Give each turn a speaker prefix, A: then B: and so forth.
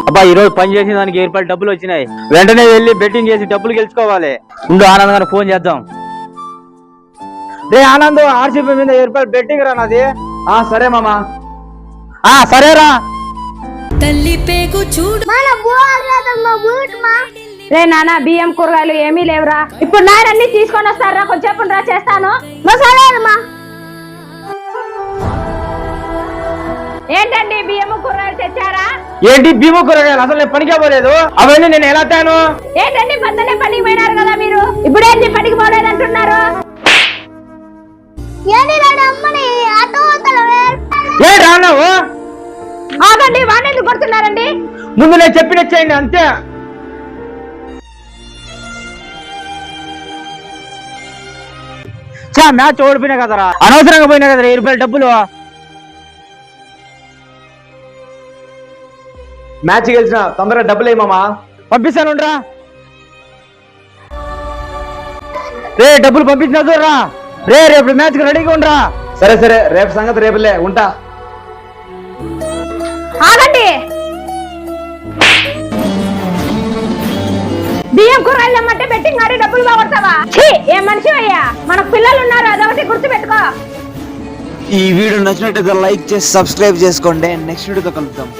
A: అబ్బా ఈ రోజు పని చేసిన దానికి 1000 రూపాయలు డబ్బులు వచ్చినాయి. వెంటనే వెళ్ళి బెట్టింగ్ చేసి డబ్బులు గెలుచుకోవాలి. ముందు ఆనంద్ గారు ఫోన్ చేద్దాం. రే ఆనంద్, ఆర్సీపీ మీద 1000 రూపాయలు బెట్టింగ్ రా నాది.
B: సరే మామా.
A: సరేరా.
C: తల్లి పేగు చూడు
D: రే నాన్న, బియ్యం కూరగాయలు ఏమీ లేవురా. ఇప్పుడు నాయనన్ని తీసుకొని వస్తారా? కొంచెం రా, చేస్తాను. ఏంటండి బియ్యం కూరగాయలు తెచ్చారా?
A: ఏంటి బియ్యం కూరగాయలు? అసలు నేను పనికే పోలేదు. అవన్నీ నేను ఎలా తాను?
D: ఏంటండి పొద్దున్నే పనికి పోయినారు కదా మీరు, ఇప్పుడేంటి పనికి పోలేదు అంటున్నారు?
A: ఏ రాన్నావు?
D: ఆగండి, వాడిని ఎందుకు కొడుతున్నారండి?
A: ముందు నేను చెప్పిన చేయండి అంతే. మ్యాచ్ ఓడిపోయినా కదరా, అనవసరంగా పోయినా కదరా 1000 రూపాయలు డబ్బులు.
B: మ్యాచ్ గెలిచిన తొందరగా డబ్బులు ఏమమ్మా.
A: పంపిస్తాను రా. రే డబ్బులు పంపించిన చూడరా. రే రేపు మ్యాచ్ కి రెడీగా ఉండరా.
B: సరే సరే, రేపు సంగతి రేపులే, ఉంటా.
D: ఆగండి, బియ్యం కూరగాయలు అమ్మంటే బెట్టింగ్ ఆడి డబ్బులు బాగొడతావా? ఏ మనిషి అయ్యా, మనకు పిల్లలు ఉన్నారు, అదొకటి గుర్తు పెట్టుకో.
E: ఈ వీడియో నచ్చినట్టయితే లైక్ చేసి సబ్స్క్రైబ్ చేసుకోండి. నెక్స్ట్ వీడియోతో కలుద్దాం.